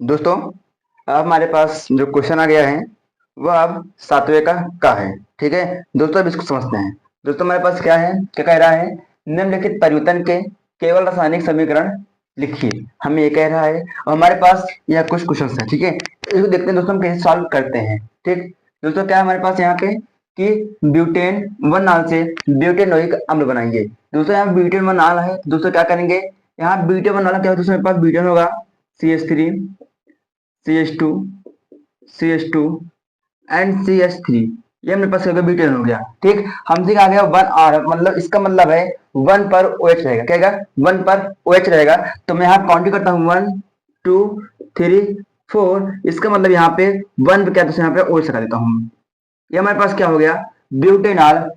दोस्तों, अब हमारे पास जो क्वेश्चन आ गया है वह अब सातवें का है। ठीक है दोस्तों, अब इसको समझते हैं। दोस्तों हमारे पास क्या है, क्या कह रहा है, निम्नलिखित परिवर्तन के केवल रासायनिक समीकरण लिखिए। हमें ये कह रहा है और हमारे पास यह कुछ क्वेश्चन है। ठीक है, इसको देखते हैं दोस्तों, हम कैसे सॉल्व करते हैं। ठीक दोस्तों, क्या है हमारे पास यहाँ पे कि ब्यूटेन वन नाल से ब्यूटेनोइक अम्ल बनाएंगे। दोस्तों यहाँ ब्यूटेन वन नाल है, दोस्तों क्या करेंगे, यहाँ ब्यूटेन वन नाल क्या होता है, मेरे पास ब्यूटेन होगा CH3 CH2 CH2 and CH3, ये मेरे पास ब्यूटेन हो गया। ठीक, हमसे क्या आ गया 1R, मतलब इसका मतलब है 1 पर OH रहेगा। क्या रहेगा, 1 पर OH रहेगा। तो मैं यहाँ काउंट करता हूँ 1 2 3 4, इसका मतलब यहाँ पे 1 पे क्या, तो यहाँ पे OH लगा देता हूँ। ये हमारे पास क्या हो गया, ब्यूटेनॉल,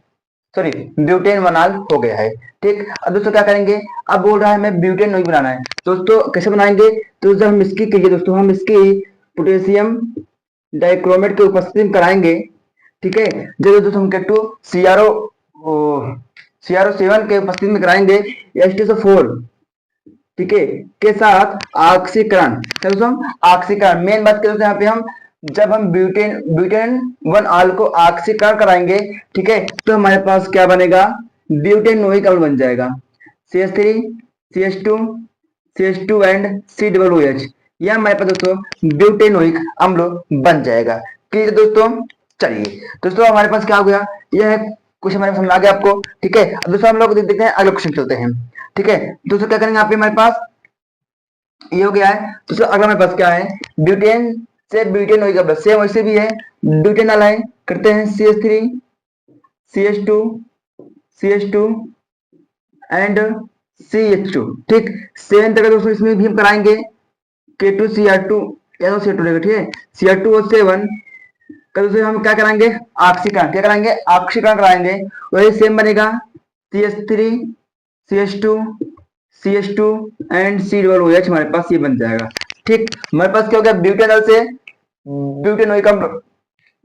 सॉरी ब्यूटेनॉल हो गया है। ठीक, अब दोस्तों क्या करेंगे, अब बोल रहा है मैं ब्यूटेन नहीं बनाना है। दोस्तों कैसे बनाएंगे, तो जब हम इसकी करिए दोस्तों, हम इसकी पोटेशियम डाइक्रोमेट की उपस्थिति में कराएंगे। ठीक है, जब दोस्तों हम टू CRO7 के उपस्थिति में कराएंगे H2SO4, ठीक है, के साथ ऑक्सीकरण। क्या दोस्तों, ऑक्सीकरण मेन बात करें तो यहाँ पे हम जब हम ब्यूटेन ब्यूटेन वन आल को ऑक्सीकरण कराएंगे, ठीक है, तो हमारे पास क्या बनेगा, ब्यूटेनोइक अम्ल बन जाएगा। CH3 CH2 CH2 and COOH, यह हमारे पास दोस्तों ब्यूटेनोइक अम्ल बन जाएगा। क्लियर दोस्तों, चलिए दोस्तों हमारे पास क्या हो गया, यह है क्वेश्चन हमारे समझ आ गया आपको। ठीक है, अब दोस्तों हम लोग देखते हैं अगले क्वेश्चन चलते हैं। ठीक है दोस्तों, क्या करेंगे यहाँ पे हमारे पास ये हो गया है। दोस्तों अगला हमारे पास क्या है, ब्यूटेन से ब्यूटेनोइक अम्ल, सेम वैसे भी है, ब्यूटेनॉल है, करते हैं CH3 CH2 CH2 and CH2। ठीक, सेम तरह दोस्तों इसमें भी हम कराएंगे K2CR2 या तो CR2 रहेगा। ठीक है, CR2O7 का दूसरे हम क्या कराएंगे, ऑक्सीकरण, क्या कराएंगे, ऑक्सीकरण कराएंगे। वही सेम बनेगा CH3 CH2 CH2 and COOH, हमारे पास ये बन जाएगा। ठीक, हमारे पास क्या हो गया, ब्यूटेनॉल से ब्यूटेनोइक अम्ल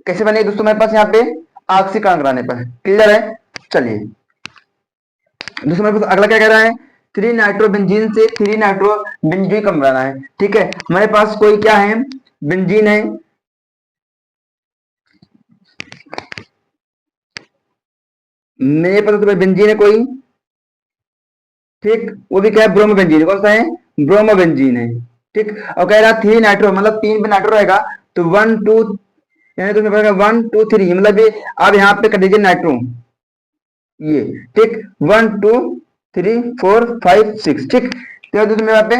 कैसे बनेगा दोस्तों, हमारे पास यहाँ पे ऑक्सीकरण कराने पर। क्लियर है, चलिए दोस्तों हमारे पास अगला क्या कह रहा है, 3 नाइट्रोबेंजीन से 3 नाइट्रोबेंजोइक अम्ल बनाना है। ठीक है, हमारे पास कोई क्या है, बेंजीन है, मेरे पास तो बेंजीन है कोई। ठीक, वो भी क्या है, ब्रोमोबेंजीन, कौन सा है, ब्रोमोबेंजीन है। ठीक, और कह रहा 3 नाइट्रो, मतलब 3 पे नाइट्रो रहेगा, तो 1 2, यानी तो 1 2 3, मतलब ये अब यहाँ पे कर दीजिए नाइट्रो, ये। ठीक, 1 2 3 4 5 6। ठीक, तो दोस्तों मेरे यहाँ पे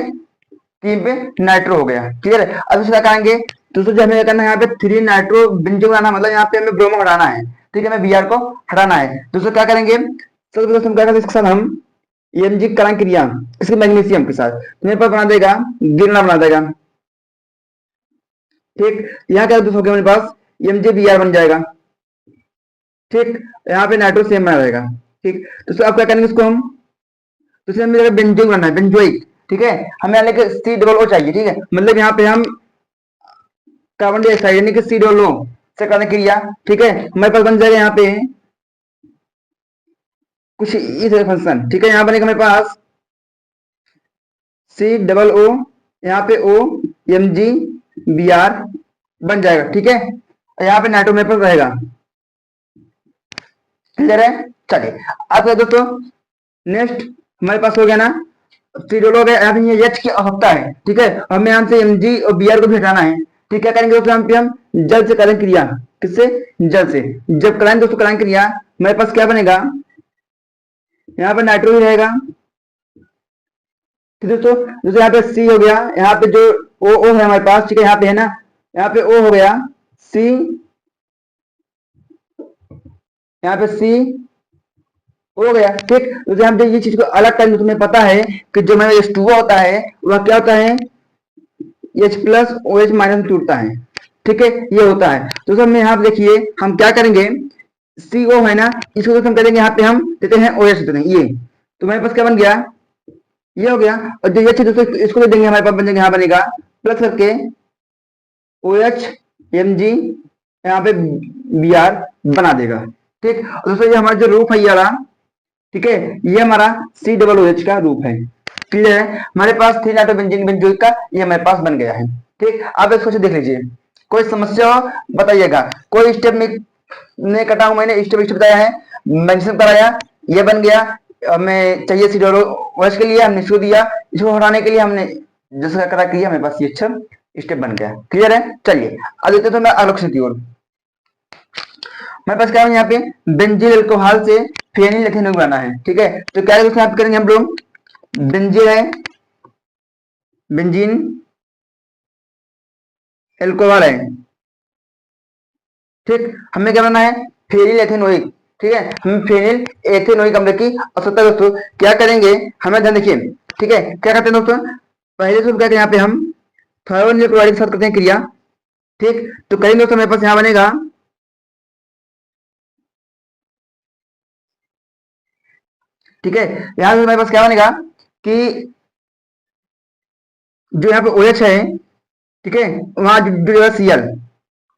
3 पे नाइट्रो हो गया। क्लियर है, अब इसका करेंगे दोस्तों, जो हमें करना है यहाँ पे 3 नाइट्रो बेंजो बनाना, मतलब यहाँ पे हमें ब्रोमो हटाना है। ठीक है, हमें Br को हटाना है। दोस्तों क्या करेंगे, सबसे पहले हम क्या करेंगे, इसके साथ हम EMG करण क्रिया, इसके मैग्नीशियम के साथ, तो मेरे पास बना देगा, गिरना बना देगा। ठीक, यहाँ क्या दोस्तों हो गया, मेरे पास EMG Br बन जाएगा। ठीक, यहाँ पे नाइट्रो सेम बना रहेगा। ठीक, दोस्तों अब क्या करेंगे इसको हम, दूसरे हमें बेंजोइक बनना है, बेंजोइक। ठीक है, हमें यहाँ लेके C O चाहिए। ठीक है, मतलब यहाँ पे हम कार्बन डाइऑक्साइड यानी कि CO से करने क्रिया। ठीक है, हमारे पास बन जाएगा यहाँ पे कुछ इस फंक्शन। ठीक है, यहाँ बनेगा हमारे पास COO, यहाँ पे OMG Br बन जाएगा। ठीक है, यहाँ पे नाइट्रो मेरे पास रहेगा। क्लियर है, चलिए अब दोस्तों नेक्स्ट हमारे पास हो गया ना, फिर लोग यहाँ पे H की आवश्यकता है। ठीक है, हमें यहाँ से Mg और Br को भी हटाना है। ठीक, क्या करेंगे दोस्तों, यहाँ पे हम जल से करें क्रिया, किससे, जल से। जब कराएंगे दोस्तों करेंगे क्रिया, हमारे पास क्या बनेगा, यहाँ पे नाइट्रो ही रहेगा। ठीक दोस्तों, जैसे यहाँ पे C हो गया, यहाँ पे जो O है हमारे पास, ठीक है, यहाँ पे है ना, यहाँ पे O हो गया, C, यहाँ पे C हो गया। ठीक, तो हम ये चीज को अलग करेंगे, तुम्हें पता है कि जो मेरा H2O होता है वह क्या होता है, H+OH- टूटता है। ठीक है, ये होता है। तो सब में यहाँ पे देखिए हम क्या करेंगे, CO है ना, इसको तो हम करेंगे यहाँ पे हम देते हैं OH देते हैं, ये तो मेरे पास क्या बन गया, ये हो गया। और जो ये चीज दोस्तों इसको दे देंगे, हमारे पास बन जाएगा, यहाँ बनेगा प्लस करके OH Mg, यहाँ पे Br बना देगा। ठीक, और दोस्तों ये हमारा जो रूप है ये वाला, ठीक है, ये हमारा COOH का रूप है। क्लियर है, हमारे पास 3 नाइट्रो बेंजीन बेंजोइक का ये हमारे पास बन गया है। ठीक, आप इसको देख लीजिए, कोई समस्या हो बताइएगा। कोई स्टेप में नहीं कटा हूं, मैंने स्टेप स्टेप बताया है, मेंशन कराया, ये बन गया। हमें चाहिए सी डॉलर वर्ष के लिए, हमने इसको दिया, इसको हटाने के लिए हमने जैसा करा किया, हमारे पास ये अच्छा स्टेप बन गया। क्लियर है? चलिए अब देखते तो मैं अलग से की ओर, मेरे पास क्या है यहाँ पे बेंजील अल्कोहल से फेनिल एथेनॉल बनाना है। ठीक है, तो क्या यहाँ करेंगे हम लोग, बेंजील है, बेंजीन एल्कोहल है, ठीक, हमें क्या बनाना है फेनिल एथेनोइक। ठीक है, हमें फेनिल एथेनोइक अम्ल की आवश्यकता। दोस्तों क्या करेंगे, हमें ध्यान देखिए, ठीक है, क्या करते हैं दोस्तों, पहले तो क्या करते हैं यहाँ पे हम थायोनिल क्लोराइड के साथ करते हैं क्रिया। ठीक, तो करेंगे दोस्तों, मेरे पास यहाँ बनेगा, ठीक है, यहाँ से हमारे पास क्या बनेगा कि जो यहाँ पे OH है, ठीक है, वहां जो जगह Cl,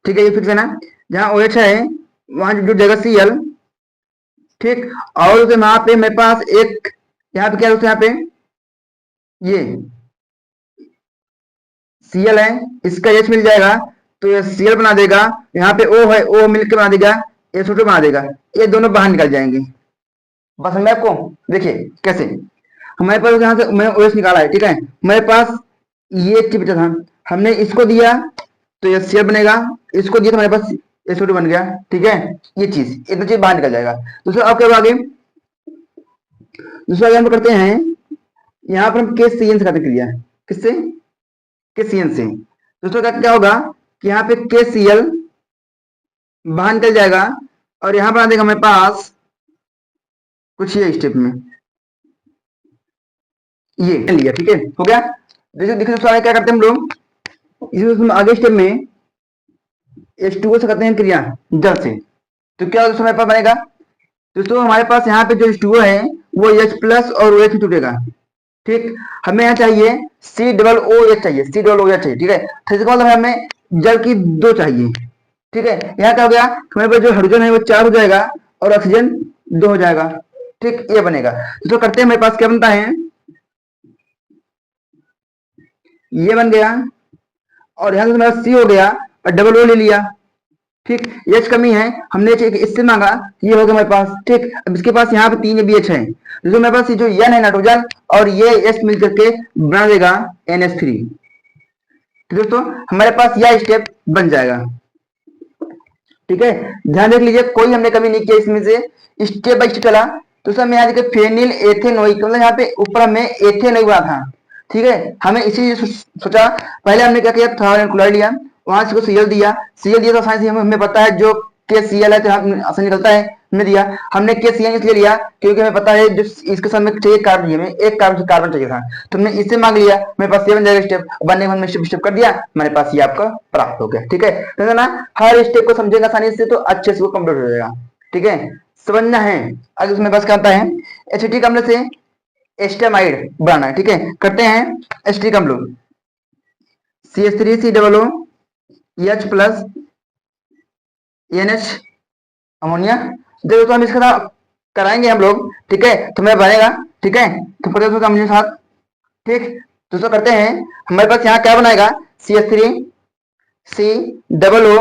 ठीक है, ये फिक्स है ना, जहाँ OH है वहां जो जगह Cl, ठीक, और वहां पे मेरे पास एक यहाँ पे क्या दोस्तों, यहाँ पे ये Cl है, इसका H मिल जाएगा तो ये Cl बना देगा, यहाँ पे O है, O मिलकर बना देगा SO2 बना देगा, ये दोनों बाहर निकल जाएंगे। बस मैं आपको देखिए कैसे, हमारे पास यहाँ से मैं OH निकाला है, ठीक है, मेरे पास ये एक बचा था, हमने इसको दिया तो ये Cl बनेगा, इसको दिया तो हमारे पास SO2 बन गया। ठीक है, ये चीज इतना चीज बाहर निकल जाएगा। दूसरा आप क्या आगे, दूसरा हम करते हैं, यहाँ पर हम केस CN से करते क्रिया, किससे, के CN से। दोस्तों क्या होगा कि यहाँ पे KCl बाहर निकल जाएगा और यहाँ बना देगा हमारे पास कुछ ये स्टेप में ये लिया। ठीक है, हो गया। जैसे देखिए दोस्तों आगे क्या करते हैं हम लोग, इसमें आगे स्टेप में H2O से करते हैं क्रिया जल से, तो क्या दोस्तों हमारे पास बनेगा, दोस्तों हमारे पास यहाँ पे जो H2O है वो H प्लस और OH टूटेगा। ठीक, हमें यहाँ चाहिए COOH चाहिए, COOH चाहिए। ठीक है, तो इसका मतलब हमें जल की 2 चाहिए। ठीक है, यहाँ क्या हो गया, हमारे पास जो हाइड्रोजन है वो 4 हो जाएगा और ऑक्सीजन 2 हो जाएगा। ठीक, ये बनेगा। तो करते हैं, मेरे पास क्या बनता है, ये बन गया और यहाँ से मेरा C हो गया और डबल O ले लिया। ठीक, H कमी है, हमने इससे मांगा, ये हो गया हमारे पास। ठीक, अब इसके पास यहाँ पे 3 BH है, जो मेरे पास जो N है नाइट्रोजन और ये H मिल करके बना देगा NH3। तो दोस्तों हमारे पास यह स्टेप बन जाएगा। ठीक है, ध्यान रख लीजिए, कोई हमने कमी नहीं किया इसमें से, स्टेप बाय स्टेप चला। तो सर मैं यहाँ देखिए फेनिल एथेनोइक, मतलब यहाँ पे ऊपर हमें एथेनोइक बना था। ठीक है, हमें इसी सोचा, पहले हमने क्या किया, थायोनिल क्लोराइड लिया, वहां से Cl दिया, Cl दिया तो आसानी से हमें पता है जो KCl है तो आसानी निकलता है, हमने दिया। हमने KCl इसलिए लिया क्योंकि हमें पता है जो इसके साथ में चाहिए कार्बन, हमें एक कार्बन चाहिए था, तो हमने इससे मांग लिया, मेरे पास 7 जाएगा स्टेप, बनने के बाद स्टेप स्टेप कर दिया, हमारे पास ये आपका प्राप्त हो गया। ठीक है, तो ना हर स्टेप को समझेगा आसानी से तो अच्छे से वो कंप्लीट हो जाएगा। ठीक है, समझना है। अगर मेरे पास क्या आता है, एसिटिक अम्ल से एस्टेमाइड बनाना है। ठीक है, करते हैं एसिटिक अम्ल, CH3COO H plus NH ammonia, देखो हम इसका कराएंगे हम लोग। ठीक है, तो मैं बनेगा, ठीक है, तो पता है अमोनिया साथ। ठीक, दोस्तों करते हैं, हमारे पास यहाँ क्या बनाएगा, CH3COO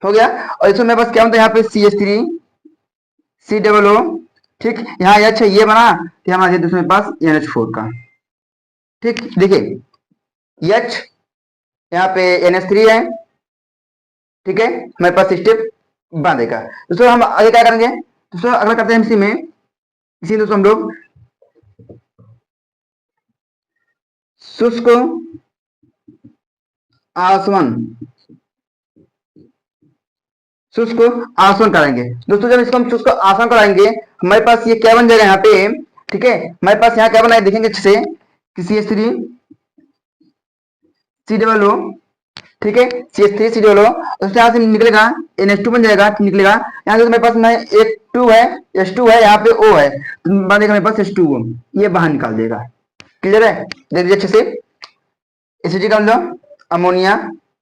हो गया, और इसमें मेरे पास क्या बनता है, यहाँ पे CH3COO। ठीक, यहाँ H है, ये बना, तो हमारे मेरे पास NH4 का। ठीक, देखिए H यहाँ पे NH3 है। ठीक है, हमारे पास स्टेप बांधेगा। दोस्तों हम आगे क्या करेंगे, दोस्तों अगला करते हैं इसी में, इसी दोस्तों हम लोग शुष्क आसवन, शुष्क आसवन कराएंगे। दोस्तों जब इसको हम शुष्क आसवन कराएंगे, हमारे पास ये क्या बन जाएगा यहाँ पे। ठीक है, हमारे पास यहाँ क्या बनाए देखेंगे अच्छे से, CH3COO, ठीक है, CH3COO, उससे यहाँ से निकलेगा NH2 बन जाएगा, निकलेगा यहाँ से मेरे पास में H2 है, H2 है, यहाँ पे O है, तो बनेगा मेरे पास H2O, ये बाहर निकाल देगा। क्लियर है, देख लीजिए अच्छे से, एसिटिक अम्ल अमोनिया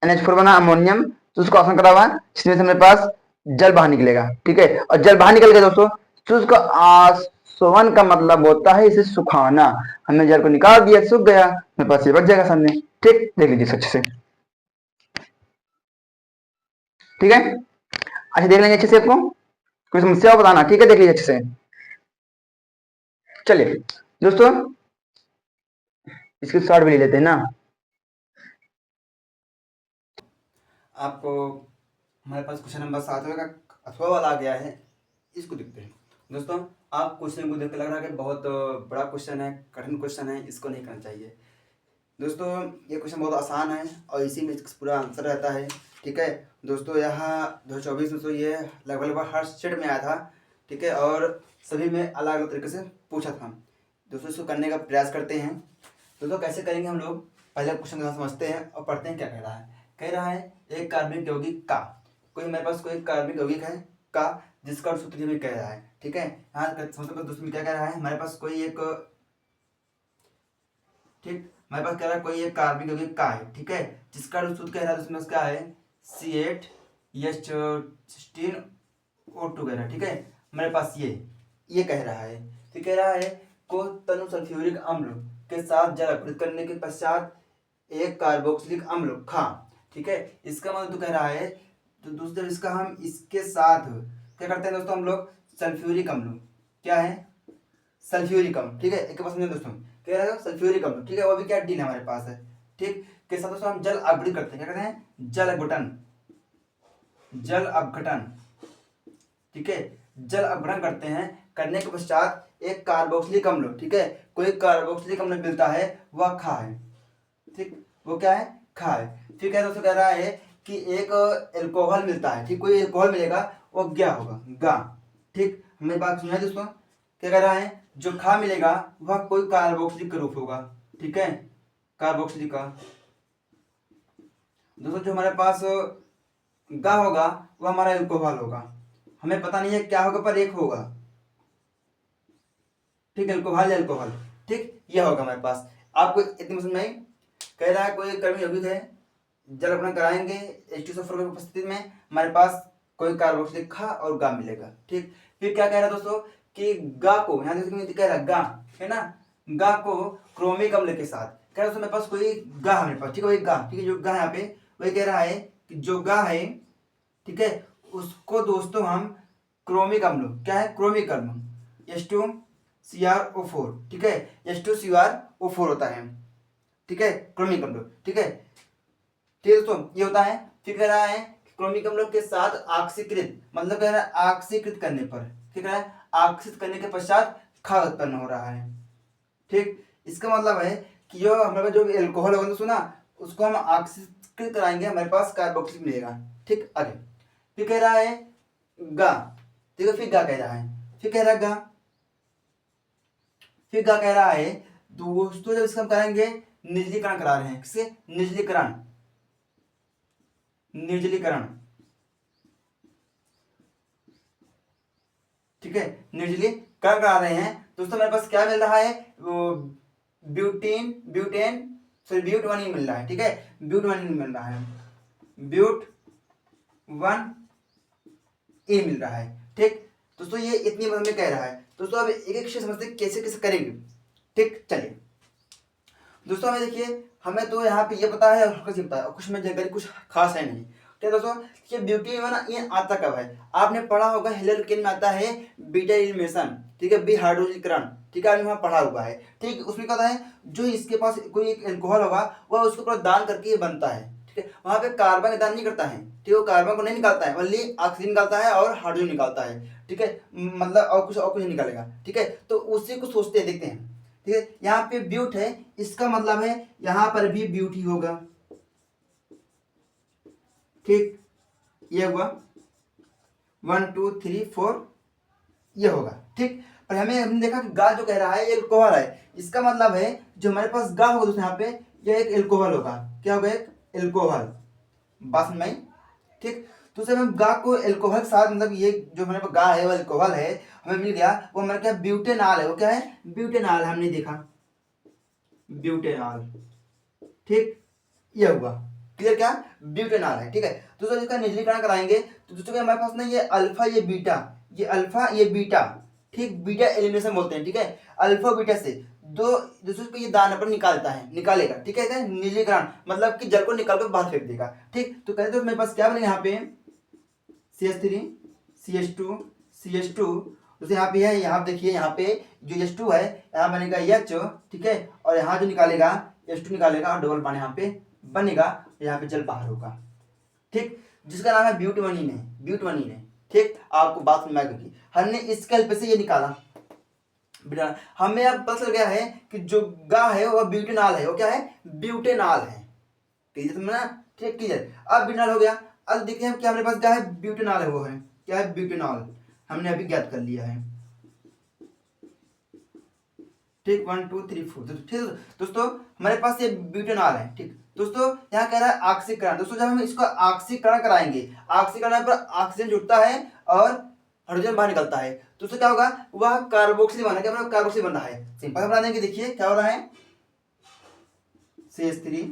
NH4 बना अमोनियम, तो उसको आसन करा हुआ, इसमें से मेरे पास जल बाहर निकलेगा। ठीक है, और जल बाहर निकल गया दोस्तों, शुष्क सोवन का मतलब होता है इसे सुखाना। हमने जल को निकाल दिया, सूख गया, मेरे पास ये बच जाएगा सामने। ठीक, देख लीजिए अच्छे से। ठीक है, अच्छा देख लेंगे अच्छे से, आपको कोई समस्या हो बताना। ठीक है, देख लीजिए अच्छे से। चलिए दोस्तों, इसकी शॉर्ट भी ले लेते हैं ना। आपको हमारे पास क्वेश्चन नंबर 7 का अथवा वाला आ गया है, इसको देखते हैं। दोस्तों, आप क्वेश्चन को देख के लग रहा है कि बहुत बड़ा क्वेश्चन है, कठिन क्वेश्चन है, इसको नहीं करना चाहिए। दोस्तों, ये क्वेश्चन बहुत आसान है और इसी में पूरा आंसर रहता है। ठीक है दोस्तों, यहाँ 2024 में तो ये लगभग हर स्टेट में आया था। ठीक है, और सभी में अलग अलग तरीके से पूछा था। दोस्तों, इसको करने का प्रयास करते हैं। दोस्तों, कैसे करेंगे हम लोग, पहले क्वेश्चन को समझते हैं और पढ़ते हैं क्या कह रहा है। कह रहा है एक कार्बनिक यौगिक का, कोई मेरे पास कोई कार्बनिक यौगिक है का, जिसका सूत्र भी कह रहा है। ठीक है, यहाँ दोस्तों में क्या कह रहा है, हमारे पास कोई एक, ठीक, हमारे पास कह रहा है कोई एक कार्बनिक यौगिक का है। ठीक है, जिसका सूत्र कह रहा है उसमें क्या है, C8H16O2 कह रहा है। ठीक है, हमारे पास ये कह रहा है। तो कह रहा है को तनु सल्फ्यूरिक अम्ल के साथ जल अपघृत करने के पश्चात एक कार्बोक्सिलिक अम्ल खा। ठीक है, इसका मतलब तो कह रहा है, तो दूसरे इसका हम इसके साथ क्या करते हैं दोस्तों, हम लोग सल्फ्यूरिक अम्ल, क्या है, सल्फ्यूरिक अम्ल। ठीक है, एक बात समझे दोस्तों, कह रहा है सल्फ्यूरिक अम्ल। ठीक है, वो भी क्या डील हमारे पास है। ठीक, के साथ दोस्तों हम जल अपघृत करते हैं, क्या करते हैं, जल अपघटन, जल अपघटन। ठीक है, जल अपघटन करते हैं, करने के पश्चात एक कार्बोक्सिलिक अम्ल, ठीक है, कोई कार्बोक्सिलिक अम्ल मिलता है, वह खा है। ठीक, वो क्या है, खा है। फिर क्या दोस्तों कह रहा है कि एक एल्कोहल मिलता है। ठीक, कोई एल्कोहल मिलेगा, वो क्या होगा, गा। ठीक, हमें बात सुना है दोस्तों, क्या कह रहा है, जो खा मिलेगा वह कोई कार्बोक्सिलिक का रूप होगा। ठीक है, कार्बोक्सिलिक का। दोस्तों, जो हमारे पास गा होगा वह हमारा एल्कोहल होगा। हमें पता नहीं है क्या होगा, पर एक होगा। ठीक, एल्कोहल, एल्कोहल। ठीक, यह होगा हमारे पास। आपको इतनी समझ में आई। कह रहा है कोई कर्मी यौगिक है, जल अपना कराएंगे H2SO4 की उपस्थिति में, हमारे पास कोई कार्बोक्सिलिक खा और गा मिलेगा। ठीक, फिर क्या कह रहा है दोस्तों कि गा को, यहाँ देखिए कह रहा है गा, है ना, गा को क्रोमिक अम्ल के साथ, कह रहा है मेरे पास कोई गा है, मेरे पास, ठीक है, वही गा, ठीक है, जो गा यहाँ पे, वही कह रहा है कि जो गा है, ठीक है, उसको दोस्तों हम क्रोमिक अम्ल, क्या है, क्रोमिक अम्ल H2CrO4, ठीक है, H2CrO4 होता है। ठीक है, क्रोमिक अम्ल। ठीक है, ठीक है दोस्तों, ये होता है। फिर कह रहा है क्रोमिक अम्ल के साथ ऑक्सीकृत, मतलब कह रहा है ऑक्सीकृत करने पर, ठीक है, ऑक्सीकृत करने के पश्चात क्षार उत्पन्न हो रहा है। ठीक, इसका मतलब है कि जो हमारे पास जो एल्कोहल होगा सुना, उसको हम ऑक्सीकृत कराएंगे, हमारे पास कार्बोक्सिलिक मिलेगा। ठीक, आगे फिर कह रहा है गा, ठीक है, फिर गा कह रहा है, फिर कह रहा है गा, फिर गा कह रहा है दोस्तों, जब इसका हम कराएंगे निर्जलीकरण करा रहे हैं, किससे, निर्जलीकरण, निर्जलीकरण। ठीक है, निर्जलीकरण करा रहे हैं दोस्तों, मेरे पास क्या मिल रहा है, ब्यूटेन, ब्यूट 1 मिल रहा है। ठीक है, ब्यूट 1 मिल रहा है, ब्यूट 1 ए मिल रहा है। ठीक दोस्तों, ये इतनी बात में कह रहा है दोस्तों। अब एक एक चीज समझते कैसे कैसे करेंगे। ठीक, चलिए दोस्तों, हमें देखिए, हमें तो यहाँ पे ये पता है और कुछ पता है, और कुछ में जानकारी कुछ खास है नहीं। ठीक है दोस्तों, ये ब्यूटी में ना, ये आता कब है, आपने पढ़ा होगा हेलोकेन में आता है बीटा एलिमिनेशन, ठीक है, बी हाइड्रोजनीकरण। ठीक है, आपने वहाँ पढ़ा हुआ है। ठीक, उसमें क्या होता है, जो इसके पास कोई एक एल्कोहल होगा, वह उसके ऊपर दान करके ये बनता है। ठीक है, वहाँ पे कार्बन दान नहीं करता है, ठीक है, वो कार्बन को नहीं निकालता है, ओनली ऑक्सीजन निकालता है और हाइड्रोजन निकालता है। ठीक है, मतलब और कुछ नहीं निकालेगा। ठीक है, तो उसी को सोचते हैं, देखते हैं। ठीक है, यहाँ पे ब्यूट है, इसका मतलब है यहाँ पर भी ब्यूट ही होगा। ठीक, ये हुआ 1 2 3 4, ये होगा। ठीक, पर हमने देखा कि गा जो कह रहा है ये एल्कोहल है, इसका मतलब है जो हमारे पास गा होगा दोस्तों, यहाँ पे यह एक एल्कोहल होगा। क्या होगा, एक एल्कोहल, बात में। ठीक, तो जब हम गा को एल्कोहल के साथ, मतलब ये जो हमारे पास गा है वो एल्कोहल है, हमें मिल गया, वो हमारे क्या ब्यूटेनॉल है, वो क्या है, ब्यूटेनॉल, हमने देखा ब्यूटेनॉल। ठीक, ये हुआ क्लियर, क्या ब्यूटेनॉल है। ठीक है, तो दोस्तों इसका निर्जलीकरण कराएंगे तो दोस्तों हमारे पास ना ये अल्फा, ये बीटा, ये अल्फा, ये बीटा, ठीक, बीटा एलिमिनेशन बोलते हैं, ठीक है। अल्फा बीटा से दो दूसरे को ये दान पर निकालता है, निकालेगा, ठीक है। नीलीकरण मतलब कि जल को निकाल कर बाहर फेंक देगा, ठीक। तो कहते तो मेरे पास क्या बनेगा यहाँ पे CH3 CH2 CH2, जैसे यहाँ पे है, यहाँ देखिए यहाँ पे जो H2 है यहाँ बनेगा H, ठीक है। और यहाँ जो निकालेगा H2 निकालेगा और डबल बॉन्ड यहाँ पे बनेगा, यहाँ पे जल बाहर होगा, ठीक, जिसका नाम है ब्यूटमनीन है, ब्यूटमनीन है, ठीक। आपको बात समझ में आएगी, हमने इसके हेल्प से ये निकाला। हमें अब पता चल गया है कि जो गा है वह ब्यूटेनॉल है, वो क्या है, ब्यूटेनॉल है, क्लियर समझना, ठीक, क्लियर। अब ब्यूटेनॉल हो गया। अब देखते हैं क्या हमारे पास क्या है, ब्यूटेनॉल है, वो है क्या है, ब्यूटेनॉल, हमने अभी ज्ञात कर लिया है, ठीक। 1 2 3 4, ठीक है दोस्तों, हमारे पास ये ब्यूटेनॉल है, ठीक। दोस्तों यहाँ कह रहा है ऑक्सीकरण। दोस्तों जब हम इसको ऑक्सीकरण कराएंगे, ऑक्सीकरण पर ऑक्सीजन जुड़ता है और हाइड्रोजन बाहर निकलता है, तो उससे क्या होगा, वह कार्बोक्सिल बना, क्या कार्बोक्सिल बन रहा है। सिंपल बना देंगे, देखिए क्या हो रहा है, CH3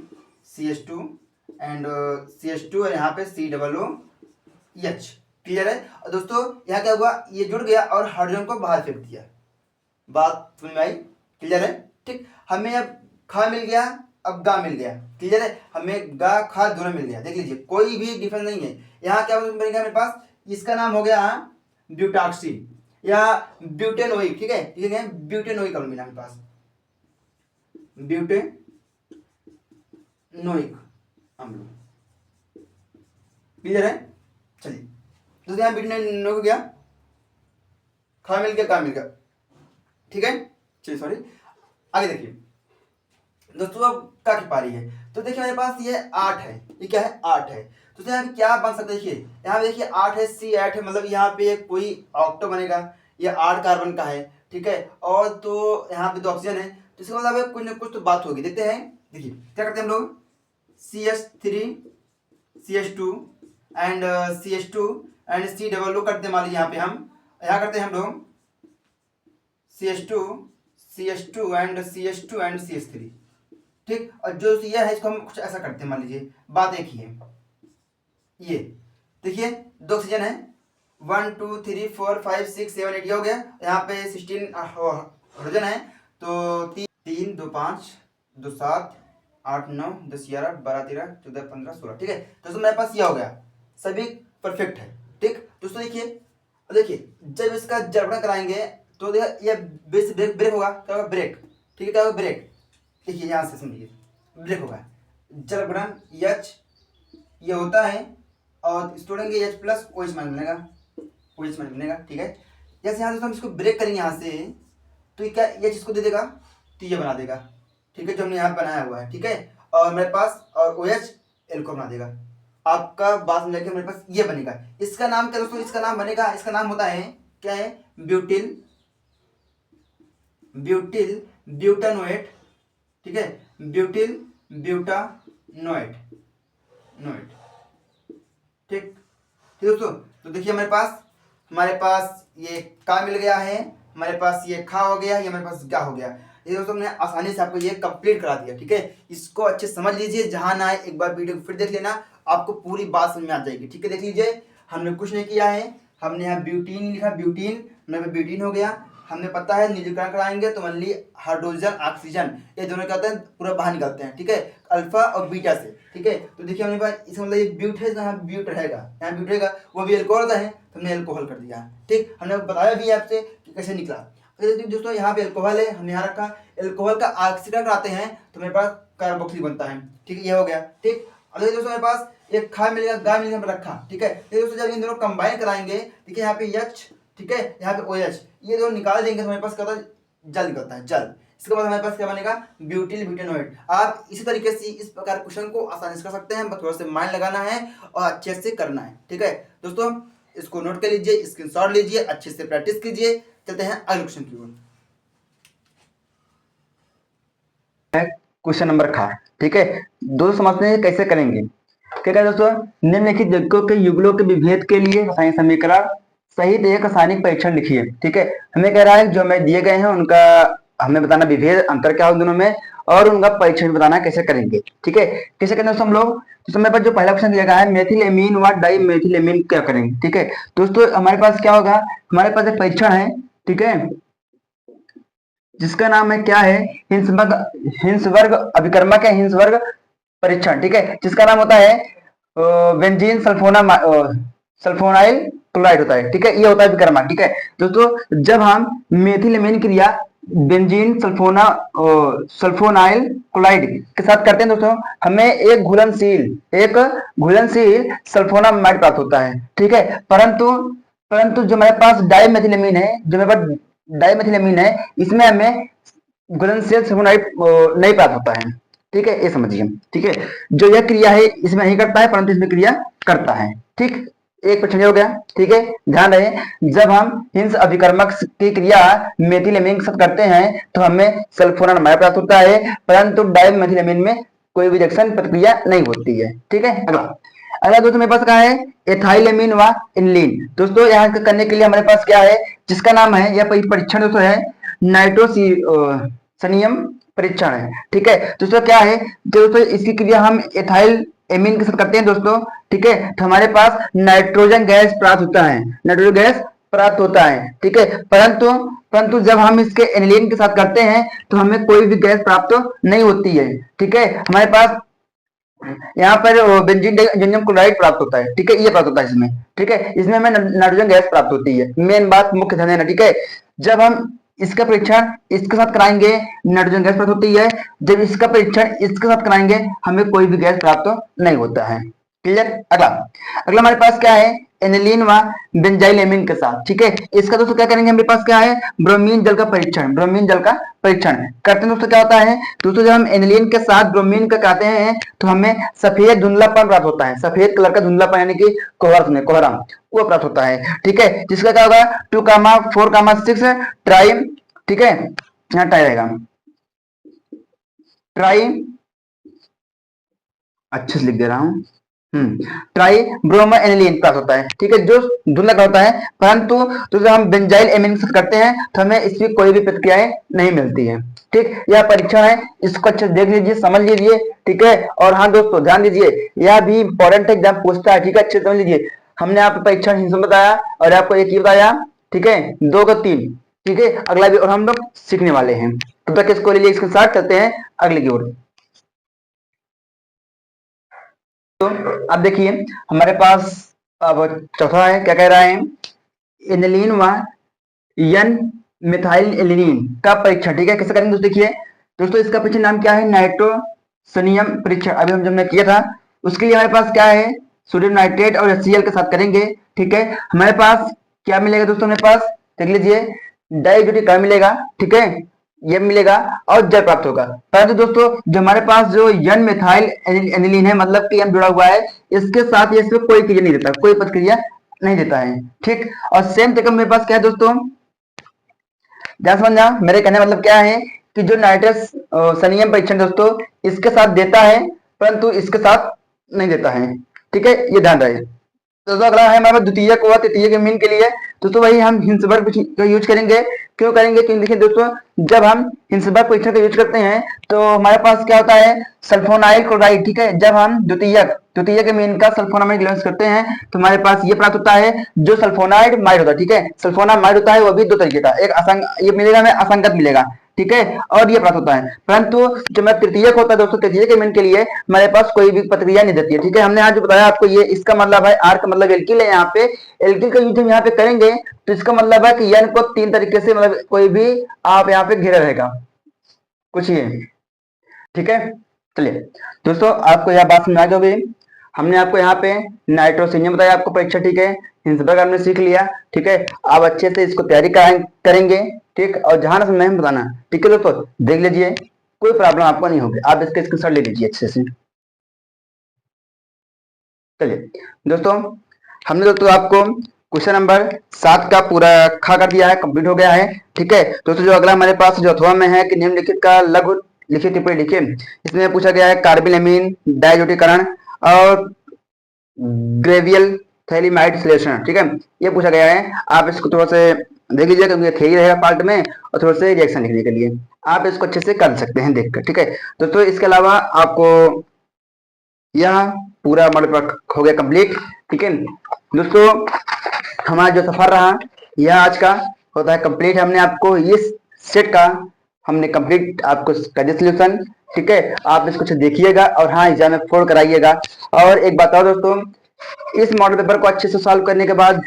CH2 एंड CH2 और यहाँ पे COOH, क्लियर है। और दोस्तों यहाँ क्या हुआ, ये जुड़ गया और हाइड्रोजन को बाहर फेंक दिया, बात समझ में आई, क्लियर है, ठीक। हमें अब खा मिल गया, अब गा मिल गया, क्लियर है। हमें गा खा दोनों मिल गया, देख लीजिए कोई भी डिफरेंस नहीं है। यहाँ क्या बनेगा मेरे पास, इसका नाम हो गया ब्यूटाक्सिल या ब्यूटेनोइक, ठीक है, ठीक है, ब्यूटेनोइक अम्ल मिला मेरे पास, ब्यूटेनोइक अम्ल, क्लियर है। चलिए दोस्तों यहाँ ब्यूटेनोइक हो गया, खा मिल गया, का मिल गया, ठीक है। चलिए सॉरी, आगे देखिए दोस्तों, अब क्या की पारी है, तो देखिए मेरे पास ये 8 है, ये क्या है, 8 है। तो यहाँ पे क्या बन सकता है, देखिए यहाँ पे देखिए 8 है, C8 है, मतलब यहाँ पे कोई ऑक्टो बनेगा, ये 8 कार्बन का है, ठीक है। और तो यहाँ पे 2 ऑक्सीजन है, तो इसका मतलब कुछ ना कुछ तो बात होगी, देखते हैं। देखिए क्या करते हैं हम लोग, CH3 CH2 and CH2 and COO करते हैं, मान लीजिए यहाँ पे हम यहाँ करते हैं हम लोग CH2 CH2 and CH2 and CH3, ठीक। और जो ये है इसको हम कुछ ऐसा करते हैं, मान लीजिए बात एक ही है, ये देखिए 2 ऑक्सीजन है, 1 2 3 4 5 6 7 8 ये हो गया, यहाँ पे 16 हाइड्रोजन है, तो 3 2 5 2 7 8 9 10 11 12 13 14 15 16, ठीक है। दोस्तों मेरे पास ये हो गया, सभी परफेक्ट है, ठीक। दोस्तों देखिए जब इसका जड़पण कराएंगे तो ये ब्रेक होगा, क्या होगा, ब्रेक, ठीक है, क्या होगा, ब्रेक। देखिए यहाँ से समझिए, ब्रेक होगा, जल ग्रहण H ये होता है और तोड़ेंगे H प्लस OH माइनस बनेगा, OH माइनस बनेगा, ठीक है। जैसे यहाँ से हम इसको ब्रेक करेंगे यहाँ से, तो ये क्या H इसको दे देगा, तो ये बना देगा, ठीक है, जो हमने यहाँ बनाया हुआ है, ठीक है। और मेरे पास और OH L को बना देगा, आपका बात समझ के मेरे पास ये बनेगा। इसका नाम क्या दोस्तों, इसका नाम बनेगा, इसका नाम होता है क्या है, ब्यूटिल ब्यूटानोएट, ठीक है, ब्यूटिल ब्यूटानोएट, ठीक दोस्तों। तो देखिए हमारे पास ये का मिल गया है, हमारे पास ये खा हो गया, ये हमारे पास गा हो गया। ये दोस्तों हमने आसानी से आपको ये कंप्लीट करा दिया, ठीक है। इसको अच्छे समझ लीजिए, जहां ना आए एक बार वीडियो को फिर देख लेना, आपको पूरी बात समझ में आ जाएगी, ठीक है। देख लीजिए हमने कुछ नहीं किया है, हमने यहाँ ब्यूटीन लिखा, ब्यूटीन हो गया। हमें पता है नीलीकरण कराएंगे तो मान ली हाइड्रोजन ऑक्सीजन ये दोनों क्या होते हैं, पूरा बाहर निकलते हैं, ठीक है, अल्फा और बीटा से, ठीक है। तो देखिए हमने पास इसका मतलब ये ब्यूट है, यहाँ ब्यूट रहेगा, यहाँ ब्यूट रहेगा, वो भी एल्कोहल है, तो हमने एल्कोहल कर दिया, ठीक। हमने बताया भी आपसे कि कैसे निकला। दोस्तों यहाँ पे एल्कोहल है, हमने यहाँ रखा, एल्कोहल का ऑक्सीकरण कराते हैं तो मेरे पास कार्बोक्सिल बनता है, ठीक है, ये हो गया, ठीक। अब दोस्तों मेरे पास एक खा मिलेगा, गा मिलेगा रखा, ठीक है। दोस्तों जब इन दोनों कंबाइन कराएंगे, देखिए यहाँ पे H, ठीक है, यहाँ पे OH, ये दोनों निकाल देंगे तो हमारे पास क्या होता है, जल निकलता है, जल। इसके बाद हमारे पास क्या बनेगा, ब्यूटिल ब्यूटेनोएट। आप इसी तरीके से इस प्रकार क्वेश्चन को आसानी से कर सकते हैं, बस थोड़ा सा माइंड लगाना है और अच्छे से करना है, ठीक है। दोस्तों इसको नोट कर लीजिए, स्क्रीनशॉट लीजिए, अच्छे से प्रैक्टिस कीजिए। चलते हैं अगले क्वेश्चन की ओर। क्वेश्चन नंबर खा, ठीक है। दोस्तों समझते हैं कैसे करेंगे। क्या कहते हैं दोस्तों, निम्नलिखित यौगिकों के युगलों के विभेद के लिए रासायनिक समीकरण सहित एक रासायनिक परीक्षण लिखिए, ठीक है। हमें कह रहा है जो हमें दिए गए हैं उनका हमें बताना विभेद, अंतर क्या हो दोनों में, और उनका परीक्षण बताना कैसे करेंगे, ठीक है। कैसे करेंगे दोस्तों हम लोग, तो समय पर जो पहला क्वेश्चन दिया गया है मेथिलेमीन व डाइमेथिलेमीन क्या करेंगे, ठीक है। दोस्तों हमारे पास क्या होगा, हमारे पास एक परीक्षण है, ठीक है, जिसका नाम है क्या है, हिंसवर्ग अभिकर्मक है, हिंसवर्ग परीक्षण। ठीक है, जिसका नाम होता है बेंजीन सल्फोनाइल क्लोराइड होता है। ठीक है, ये होता है अभिकर्मक। ठीक है दोस्तों, जब हम मेथिलमेन क्रिया बेंजीन सल्फोनाइल क्लोराइड के साथ करते हैं दोस्तों, हमें एक घुलनशील सल्फोनामाइड प्राप्त होता है। ठीक है, परंतु जो हमारे पास डाइमेथिलमेन है, इसमें हमें घुलनशील सल्फोनाइड नहीं प्राप्त होता है। ठीक है, ये समझिए। ठीक है, जो यह क्रिया है इसमें नहीं करता है, परंतु इसमें क्रिया करता है। ठीक, एक प्रश्न हो गया। ठीक है, ध्यान रहे, जब हम हिंस अभिकर्मक की क्रिया मेथिलमेन के साथ करते हैं तो हमें सल्फोनामाइड प्राप्त होता है, परंतु डाइमेथिलमेन में कोई भी रिएक्शन प्रतिक्रिया नहीं होती है। ठीक है, अगला दोस्तों मेरे पास क्या है, एथाइलेमिन व इनलिन। दोस्तों यहाँ करने के लिए हमारे पास क्या है, जिसका नाम है, यह परीक्षण दोस्तों है नाइट्रोसनियम परीक्षण है। ठीक है दोस्तों, क्या है दोस्तों, इसकी क्रिया हम एथाइल एमीन के साथ करते हैं दोस्तों। ठीक है, तो हमारे पास नाइट्रोजन गैस प्राप्त होता है। ठीक है, परंतु जब हम इसके एनिलीन के साथ करते हैं तो हमें कोई भी गैस प्राप्त नहीं होती है। ठीक है, हमारे पास यहाँ पर बेंजीन डाइजेनियम क्लोराइड प्राप्त होता है। ठीक है, ये प्राप्त होता है इसमें। ठीक है, इसमें हमें नाइट्रोजन गैस प्राप्त होती है। मेन बात मुख्य ध्यान देना। ठीक है, जब हम इसका परीक्षण इसके साथ कराएंगे नाइट्रोजन गैस प्राप्त होती है, जब इसका परीक्षण इसके साथ कराएंगे हमें कोई भी गैस प्राप्त नहीं होता है। क्लियर। अगला हमारे पास क्या है, एनिलीन व बेंजाइलेमिन के साथ। ठीक है, इसका दोस्तों क्या करेंगे, हमारे पास क्या है, ब्रोमीन जल का परीक्षण करते हैं। दोस्तों क्या होता है दोस्तों, जब हम एनिलीन के साथ ब्रोमीन का कराते हैं तो हमें सफेद धुंधलापन प्राप्त होता है, सफेद कलर का धुंधलापन, यानी कि कोहरा वो प्राप्त होता है। ठीक है, जिसका क्या होगा 2,4,6 ट्राई। ठीक है, यहाँ ट्राई रहेगा, ट्राई, अच्छे से लिख दे रहा हूँ, ट्राई ब्रोमो एनिलीन प्राप्त होता है। ठीक है, जो धुंधला का होता है, परंतु तो जब हम बेंजाइल एमीन के साथ करते हैं तो हमें इसकी कोई भी प्रतिक्रियाएं नहीं मिलती है। ठीक, यह परीक्षण है, इसको अच्छे से देख लीजिए, समझ लीजिए। ठीक है, और हाँ दोस्तों ध्यान दीजिए, यह भी इंपॉर्टेंट एग्जाम पूछता है। ठीक है, अच्छे से समझ लीजिए, हमने आपको परीक्षण हिंसा बताया और आपको एक ही बताया। ठीक है, 2 को 3। ठीक है, अगला भी और हम लोग सीखने वाले हैं। तब तक इसको लीजिए, इसके साथ चलते हैं अगले की ओर। तो अब देखिए हमारे पास अब चौथा है, क्या कह रहा है, एनिलीन व एन मिथाइल एलिनीन का परीक्षण। ठीक है, कैसे करेंगे दोस्तों, देखिए दोस्तों, इसका परीक्षण नाम क्या है, नाइट्रोसनियम परीक्षण। अभी हम जब मैं किया था उसके लिए हमारे पास क्या है, सोडियम नाइट्रेट और HCl के साथ करेंगे। ठीक है, हमारे पास क्या मिलेगा दोस्तों, हमारे पास देख लीजिए डाइजोटिक क्या मिलेगा। ठीक है, ये मिलेगा और जल प्राप्त होगा। परंतु दोस्तों जो हमारे पास जो एन मिथाइल एनिलीन है, मतलब कि एन जुड़ा हुआ है, इसके साथ ये इसमें कोई क्रिया नहीं देता, कोई प्रतिक्रिया नहीं देता है। ठीक, और सेम तरीका मेरे पास क्या है दोस्तों, ध्यान समझना, मेरे कहने मतलब क्या है कि जो नाइट्रस सनियम परीक्षण दोस्तों इसके साथ देता है, परंतु इसके साथ नहीं देता है। ठीक है, ये ध्यान रहे दोस्तों। अगला है हमारे द्वितीयक व तृतीयक मीन के लिए दोस्तों वही हम हिंसबर्ग का यूज करेंगे। क्यों करेंगे, क्योंकि देखिए दोस्तों, जब हम हिंसबर्ग परीक्षण का यूज करते हैं तो हमारे पास क्या होता है, सल्फोनाइल क्लोराइड। ठीक है, जब हम द्वितीयक मीन का सल्फोनामाइड यूज करते हैं तो हमारे पास ये प्राप्त होता है, जो सल्फोनाइड माइड होता है। ठीक है, सल्फोनामाइड होता है वो भी 2 तरीके का, एक ये मिलेगा हमें असंगत मिलेगा। ठीक है, और ये प्राप्त होता है, परंतु जो मैं तृतीयक होता है दोस्तों, तृतीयक एमिन के लिए हमारे पास कोई भी प्रतिक्रिया नहीं देती है। ठीक है, हमने आज जो बताया आपको, ये इसका मतलब है आर का मतलब एल्किल है, यहाँ पे एल्किल का यूज हम यहाँ पे करेंगे तो इसका मतलब है कि एन को 3 तरीके से, मतलब कोई भी आप यहाँ पे घेरा रहेगा कुछ ये। ठीक है, चलिए दोस्तों, आपको यह बात समझ आ गई। हमने आपको यहाँ पे नाइट्रोसिनियम बताया आपको परीक्षा। ठीक है, हिंसबर्ग हमने सीख लिया। ठीक है, आप अच्छे से इसको तैयारी करेंगे। ठीक, और जहां से नहीं बताना। ठीक है दोस्तों, देख लीजिए, कोई प्रॉब्लम आपको नहीं होगी, आप इसके स्क्रीनशॉट ले लीजिए अच्छे से। चलिए दोस्तों, हमने दोस्तों आपको क्वेश्चन नंबर 7 का पूरा खा कर दिया है, कंप्लीट हो गया है। ठीक है दोस्तों, जो अगला हमारे पास जो अथवा में है कि निम्नलिखित का लघु लिखित टिप्पणी लिखिए। इसमें पूछा गया है कार्बिलेमीन डाइजोटीकरण और ग्रेवियल थैलीमाइड संश्लेषण। ठीक है, ये पूछा गया है, आप इसको थोड़ा से देख लीजिए क्योंकि थे ही रहेगा पार्ट में, और थोड़ा से रिएक्शन लिखने के लिए आप इसको अच्छे से कर सकते हैं देखकर। ठीक है दोस्तों, इसके अलावा आपको यह पूरा हमारे पास हो गया कंप्लीट। ठीक है दोस्तों, हमारा जो सफर रहा यह आज का, होता है कंप्लीट। हमने आपको इस सेट का हमने कंप्लीट आपको कर दिया सोल्यूशन। ठीक है, आप इसको अच्छे देखिएगा और हाँ एग्जाम में 4 कराइएगा। और एक बात और दोस्तों, इस मॉडल पेपर को अच्छे से सॉल्व करने के बाद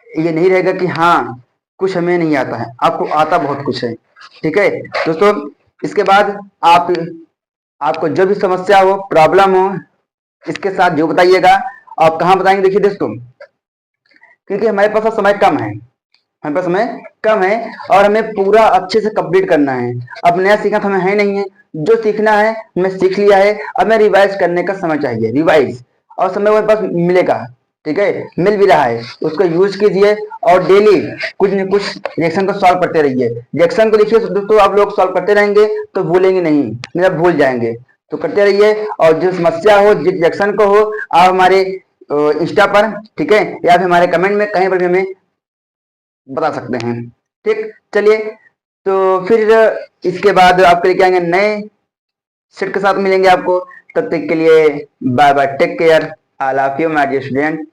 ये नहीं रहेगा कि हाँ कुछ हमें नहीं आता है, आपको आता बहुत कुछ है। ठीक है दोस्तों, इसके बाद आप आपको जो भी समस्या हो, प्रॉब्लम हो, इसके साथ जो बताइएगा। आप कहाँ बताएंगे, देखिए दोस्तों, क्योंकि हमारे पास अब समय कम है, हमारे पास समय कम है और हमें पूरा अच्छे से कंप्लीट करना है। अब नया सीखना तो हमें है नहीं है, जो सीखना है हमें सीख लिया है। अब मैं रिवाइज करने का समय चाहिए, रिवाइज, और समय हमारे पास मिलेगा। ठीक है, मिल भी रहा है, उसको यूज कीजिए और डेली कुछ न कुछ रिएक्शन को सॉल्व करते रहिए। रिएक्शन को देखिए दोस्तों, आप लोग सॉल्व करते रहेंगे तो भूलेंगे नहीं, मेरा भूल जाएंगे। तो करते रहिए, और जो समस्या हो, जिस रिएक्शन को हो, आप हमारे इंस्टा पर, ठीक है, या फिर हमारे कमेंट में कहीं पर भी हमें बता सकते हैं। ठीक, चलिए, तो फिर इसके बाद आपके लेके आएंगे नए सेट के साथ, मिलेंगे आपको। तब तक के लिए bye bye, take care, I love you my dear student.